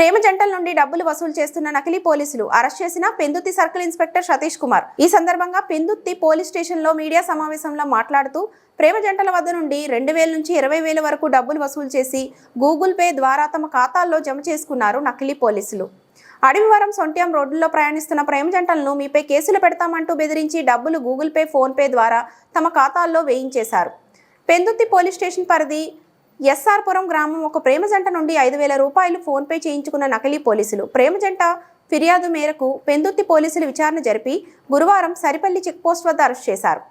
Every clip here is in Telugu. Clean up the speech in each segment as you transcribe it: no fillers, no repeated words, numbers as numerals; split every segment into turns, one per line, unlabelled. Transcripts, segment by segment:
ప్రేమ జంటల నుండి డబ్బులు వసూలు చేస్తున్న నకిలీ పోలీసులు అరెస్ట్ చేసిన పెందుర్తి సర్కిల్ ఇన్స్పెక్టర్ సతీష్ కుమార్. ఈ సందర్భంగా పెందుర్తి పోలీస్ స్టేషన్లో మీడియా సమావేశంలో మాట్లాడుతూ ప్రేమ జంటల వద్ద నుండి 2,000 నుంచి 20,000 వరకు డబ్బులు వసూలు చేసి గూగుల్ పే ద్వారా తమ ఖాతాల్లో జమ చేసుకున్నారు నకిలీ పోలీసులు. అడవివరం సొంట్యం రోడ్డులో ప్రయాణిస్తున్న ప్రేమ జంటలను మీపై కేసులు పెడతామంటూ బెదిరించి డబ్బులు గూగుల్ పే, ఫోన్ పే ద్వారా తమ ఖాతాల్లో వేయించేశారు. పెందుర్తి పోలీస్ స్టేషన్ పరిధి ఎస్ఆర్పురం గ్రామం ఒక ప్రేమ జంట నుండి 5,000 రూపాయలు ఫోన్ పే చేయించుకున్న నకిలీ పోలీసులు. ప్రేమ జంట ఫిర్యాదు మేరకు పెందుర్తి పోలీసులు విచారణ జరిపి గురువారం సరిపల్లి చెక్పోస్ట్ వద్ద అరెస్ట్ చేశారు.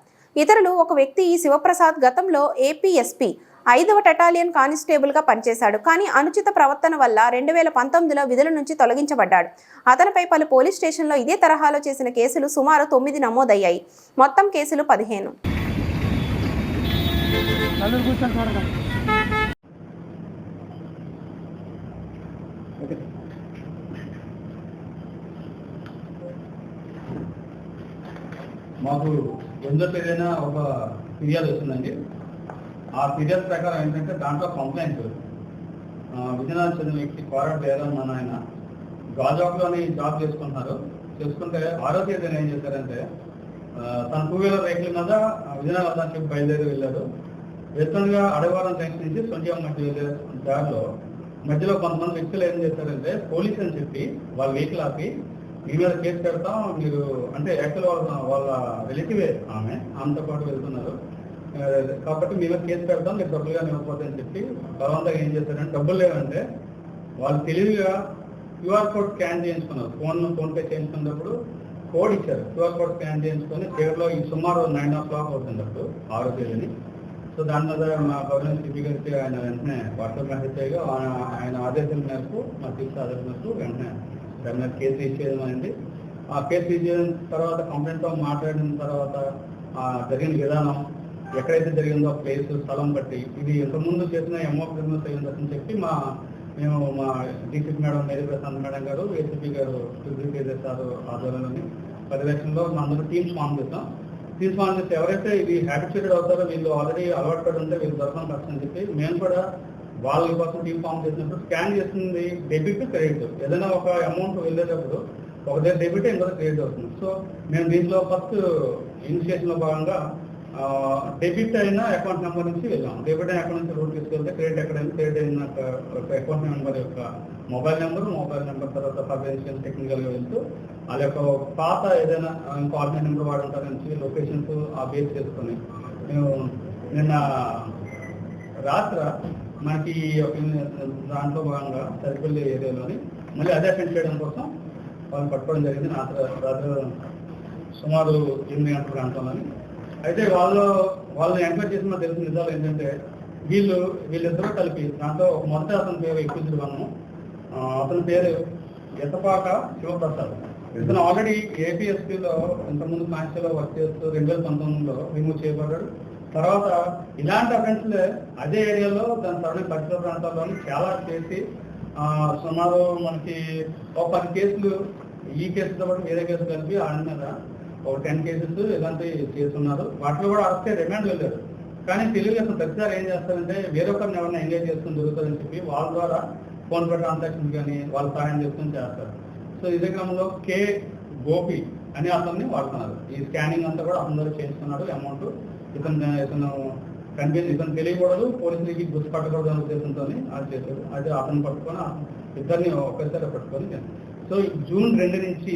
ఇతరులు ఒక వ్యక్తి ఈ శివప్రసాద్ గతంలో ఏపీఎస్పీ 5వ బెటాలియన్ కానిస్టేబుల్గా పనిచేశాడు. కానీ అనుచిత ప్రవర్తన వల్ల 2019లో విధుల నుంచి తొలగించబడ్డాడు. అతనిపై పలు పోలీస్ స్టేషన్లో ఇదే తరహాలో చేసిన కేసులు సుమారు 9 నమోదయ్యాయి. మొత్తం కేసులు 15.
మాకు ఎందుకు ఏదైనా ఒక ఫిర్యాదు వస్తుందండి. ఆ ఫిర్యాదు ప్రకారం ఏంటంటే దాంట్లో కంప్లైంట్ విజయనగరం చెందిన వ్యక్తి కోరట్ లేదని మన ఆయన గాజాబ్లోని జాబ్ చేసుకుంటున్నారు. చేసుకుంటే 6వ తేదీన ఏం చేశారంటే తన 2-వీలర్ వెహికల్ మీద విజయనగరం చెప్పి బయలుదేరి వెళ్ళారు. వెళ్తుండగా అడవివరం జంక్షన్ నుంచి సొంట్యం మధ్య వెళ్ళే దారిలో మధ్యలో కొంతమంది వ్యక్తులు ఏం చేశారంటే పోలీస్ అని చెప్పి వాళ్ళ వెహికల్ ఆపి మీ మీద కేసు పెడతాం, మీరు అంటే యాక్చువల్ వాళ్ళ రిలేటివే ఆమెతో పాటు వెళ్తున్నారు కాబట్టి మీ మీద కేసు పెడతాం, మీరు డబ్బులుగా ఇవ్వకపోతాయని చెప్పి బలవంతంగా ఏం చేశారంటే డబ్బులు లేవంటే వాళ్ళు తెలివిగా క్యూఆర్ కోడ్ స్కాన్ చేయించుకున్నారు. ఫోన్ పే చేయించుకున్నప్పుడు కోడ్ ఇచ్చారు. క్యూఆర్ కోడ్ స్కాన్ చేయించుకొని చీరలో ఈ సుమారు 9:00 అవుతున్నప్పుడు 6వ తేదీని. సో దాని మీద మా గవర్నమెంట్ సిపి గారికి ఆయన వెంటనే వాట్సాప్ మెసేజ్ చేయగా ఆయన ఆదేశాల మేరకు మా తీర్చి ఆదేశం మేరకు వెంటనే దాని మీద కేసు రిజిస్టర్ అయింది. ఆ కేసు రిజిస్టర్ తర్వాత కంప్లైంట్తో మాట్లాడిన తర్వాత జరిగిన విధానం ఎక్కడైతే జరిగిందో ప్లేస్ స్థలం బట్టి ఇది ఇంతకుముందు చేసిన ఎంఓ బిజినెస్ అయ్యిందని చెప్పి మేము మా DCP madam Mary Prashanth madam గారు, ఏసీపీ గారు సార్ ఆధ్వర్యంలోని పర్యవేక్షణలో అందరూ టీమ్స్ ఫామ్ చేస్తాం. టీమ్స్ ఫామ్ చేస్తే ఎవరైతే ఇది హ్యాబిచుయేటెడ్ అవుతారో వీళ్ళు ఆల్రెడీ అలవాటు పడి ఉంటే వీళ్ళు దొరకడం కష్టం అని చెప్పి మేము కూడా వాళ్ళ కోసం టీమ్ ఫామ్ చేసినప్పుడు స్కాన్ చేస్తుంది డెబిట్, క్రెడిట్. ఏదైనా ఒక అమౌంట్ వెళ్ళేటప్పుడు ఒక దగ్గర డెబిట్ ఇంకొక క్రెడిట్ అవుతుంది. సో మేము దీంట్లో ఫస్ట్ ఇనిషియేషన్లో భాగంగా డెబిట్ అయిన అకౌంట్ నెంబర్ నుంచి వెళ్ళాం. డెబిట్ అయిన అకౌంట్ నుంచి రూట్ తీసుకెళ్తే క్రెడిట్ ఎక్కడైనా క్రెడిట్ అయిన అకౌంట్ నెంబర్ యొక్క మొబైల్ నెంబర్ తర్వాత ఫైనాన్షియల్ టెక్నికల్గా వెళ్తూ వాళ్ళ యొక్క పాత ఏదైనా ఇంకో ఆన్లైన్ నెంబర్ వాడుంటారు నుంచి లొకేషన్స్ ఆ బేస్ చేసుకొని మేము నిన్న రాత్రి మనకి దాంట్లో భాగంగా సరిపల్లి ఏరియాలోని మళ్ళీ అదే అటెండ్ చేయడం కోసం వాళ్ళని పట్టుకోవడం జరిగింది. రాత్రి సుమారు 8 గంటల ప్రాంతంలోని. అయితే వాళ్ళని ఎంక్వైరీ చేసిన తెలిసిన నిజాలు ఏంటంటే వీళ్ళిద్దరూ కలిపి దాంట్లో మొదట అతని పేరు ఎక్కువ వన్నాము. అతని పేరు ఎత్తపాక శివప్రసాద్. ఇతను ఆల్రెడీ ఏపీఎస్పీలో ఇంతకుముందు కాన్స్టేబుల్లో వర్క్ చేస్తూ 2019లో రిమూవ్ చేయబడ్డాడు. తర్వాత ఇలాంటి అఫెన్స్లే అదే ఏరియాలో దాని సరౌండింగ్ పరిసర ప్రాంతాల్లోని చాలా చేసి సుమారు మనకి ఒక 10 కేసులు ఈ కేసుతో పాటు వేరే కేసులు కలిపి ఆయన మీద ఒక 10 కేసెస్ ఇలాంటి చేస్తున్నారు. వాటిలో కూడా అరెస్ట్ రిమాండ్ వెళ్ళారు. కానీ తెలుగు అసలు ప్రతిసారి ఏం చేస్తారంటే వేరొకరిని ఎవరైనా ఎంగేజ్ చేసుకుని దొరుకుతుందని చెప్పి వాళ్ళ ద్వారా ఫోన్ పే ట్రాన్సాక్షన్స్ కానీ వాళ్ళు సహాయం చేసుకుని చేస్తారు. సో ఇదే క్రమంలో కే గోపి అనే అతన్ని వాడుతున్నారు. ఈ స్కానింగ్ అంతా కూడా అందరూ చేస్తున్నాడు. అమౌంట్ ఇతను తెలియకూడదు, పోలీసులకి గుర్తుపట్టకూడదు అనే ఉద్దేశంతో అది చేశారు. అది అతను పట్టుకొని ఇద్దరిని ఒకేసారి పట్టుకొని. సో జూన్ 2 నుంచి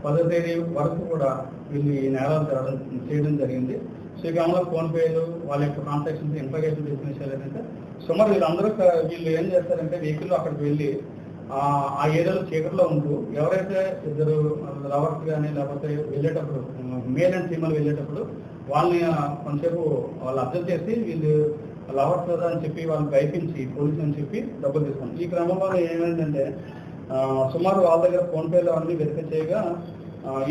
10వ తేదీ వరకు కూడా వీళ్ళు ఈ నేరాలు చేయడం జరిగింది. సో ఈ క్రమంలో ఫోన్ పేలు వాళ్ళ యొక్క ట్రాన్సాక్షన్స్ ఇంప్లికేషన్ చేసిన విషయాలు ఏంటంటే సుమారు వీళ్ళు ఏం చేస్తారంటే వెహికల్లో అక్కడికి వెళ్ళి ఆ ఏరియాలో చీకట్లో ఉంటూ ఎవరైతే ఇద్దరు లవర్స్ కానీ లేకపోతే వెళ్ళేటప్పుడు మేల్ అండ్ ఫీమేల్ వెళ్ళేటప్పుడు వాళ్ళని కొంతసేపు వాళ్ళు అబ్జర్వ్ చేసి వీళ్ళు లవర్స్ కదా అని చెప్పి వాళ్ళని భయపించి పోలీసు అని చెప్పి డబ్బులు తీసుకోండి. ఈ క్రమంలో ఏమైందంటే సుమారు వాళ్ళ దగ్గర ఫోన్పేలో అన్ని వెరిఫై చేయగా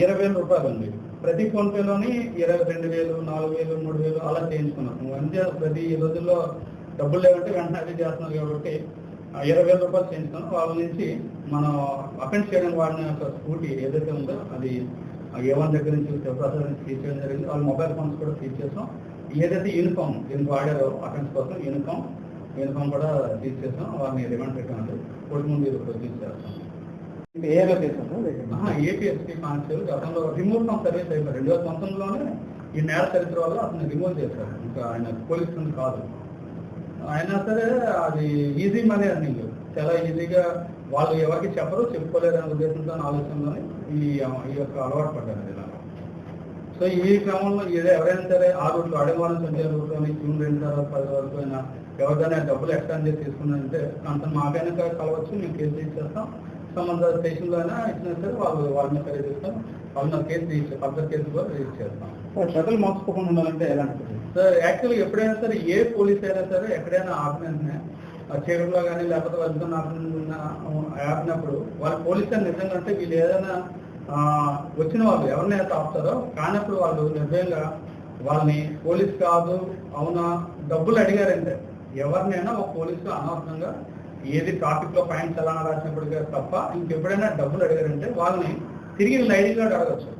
20,000 రూపాయలు ఉంది. ప్రతి ఫోన్పేలోని 22,000, 4,000, 3,000 అలా చేయించుకున్నాం. అంటే ప్రతి రోజుల్లో డబ్బులు లేవంటే వెంటనే అది చేస్తున్నారు కాబట్టి 20,000 రూపాయలు చేయించుకున్నాం. వాళ్ళ నుంచి మనం అఫెన్స్ చేయడానికి వాడిన ఒక స్కూటీ ఏదైతే ఉందో అది A1 దగ్గర నుంచి శివప్రసాద్ నుంచి తీసేయడం జరిగింది. వాళ్ళ మొబైల్ ఫోన్స్ కూడా తీసేసాం. ఏదైతే యూనిఫామ్ దీనికి వాడారో అఫెన్స్ కోసం యూనిఫామ్ యూనిఫామ్ కూడా తీసేసాం. వారిని రిమాండ్ పెట్టామండి. కోర్టు ముందు ప్రొడ్యూస్ చేస్తాం. ఏపీఎస్పీ కానిస్టేబుల్ గతంలో రిమూవ్ ఫ్రమ్ సర్వీస్ అయిపోయారు. 2019లోనే ఈ నేర చరిత్ర వల్ల అతను రిమూవ్ చేశారు. ఇంకా ఆయన పోలీస్ కాదు. అయినా సరే అది ఈజీ మనీ అర్నింగ్, చాలా ఈజీగా వాళ్ళు ఎవరికి చెప్పరు, చెప్పుకోలేరు అనే ఉద్దేశంతో ఆలోచనలోనే ఈ యొక్క అలవాటు పడ్డారు ఇలా. సో ఈ క్రమంలో ఎవరైనా సరే ఆ రూట్లో అడగవాలని సంచే రూట్లోని జూన్ 2 తర్వాత 10 వరకు అయినా ఎవరికైనా డబ్బులు ఎక్స్టెండ్ చేసి తీసుకున్నారంటే అంత మాకైనా కలవచ్చు, మేము కేసు ఇచ్చేస్తాం. సంబంధ స్టేషన్లో అయినా ఇచ్చినా సరే వాళ్ళ మీద ఖరీదిస్తాం. వాళ్ళ మీద కేసు రిజిస్టర్, పబ్లిక్ కేసు కూడా రిజిస్టర్ చేస్తాం.
షటల్ మోసపోకుండా ఉండాలంటే ఎలాంటి
సార్ యాక్చువల్గా ఎప్పుడైనా సరే ఏ పోలీస్ అయినా సరే ఎక్కడైనా ఆపిన చీరలో కానీ లేకపోతే వెళ్తున్న ఆపినప్పుడు వాళ్ళు పోలీస్ అని నిజంగా అంటే వీళ్ళు ఏదైనా వచ్చిన వాళ్ళు ఎవరినైతే ఆపుతారో కానప్పుడు వాళ్ళు నిర్భయంగా వాళ్ళని పోలీస్ కాదు అవునా డబ్బులు అడిగారంటే ఎవరినైనా ఒక పోలీసు అనవసరంగా ఏది ట్రాఫిక్ లో ఫైన్ చలానా రాసినప్పుడు తప్ప ఇంకెప్పుడైనా డబ్బులు అడిగారంటే వాళ్ళని తిరిగి వీళ్ళు ఐడి కార్డు అడగచ్చు.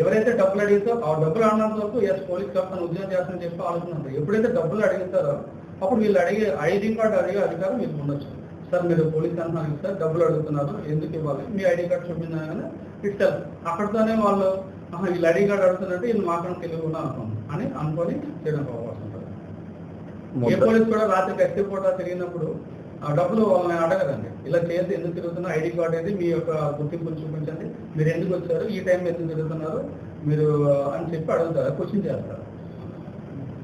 ఎవరైతే డబ్బులు అడిగితే ఆ డబ్బులు అడిగినంత వరకు ఎస్ పోలీస్ కప్తాను ఉద్యోగం చేస్తానని చెప్పి ఆలోచన. ఎప్పుడైతే డబ్బులు అడుగుతారో అప్పుడు వీళ్ళు అడిగే ఐడి కార్డు అడిగే అధికారం మీకు ఉండొచ్చు. సార్ మీరు పోలీస్ అంటున్నారు సార్ డబ్బులు అడుగుతున్నారు ఎందుకు ఇవ్వాలి, మీ ఐడి కార్డు చూపించినా కానీ ఇస్తారు. అక్కడితోనే వాళ్ళు వీళ్ళు ఐడి కార్డు అడుగుతున్నట్టు వీళ్ళు మాత్రం తెలివి ఉన్నా అని అనుకొని చేయడం అవకాశం ఉంటుంది. ఏ పోలీస్ కూడా రాత్రి కత్తి పూట తిరిగినప్పుడు ఆ డబ్బులు వాళ్ళని అడగదండి. ఇలా చేసి ఎందుకు తిరుగుతున్నా, ఐడి కార్డు అనేది మీ యొక్క గుర్తింపుని చూపించండి, మీరు ఎందుకు వచ్చారు, ఈ టైం ఎందుకు తిరుగుతున్నారు మీరు అని చెప్పి అడుగుతారు, క్వశ్చన్ చేస్తారు.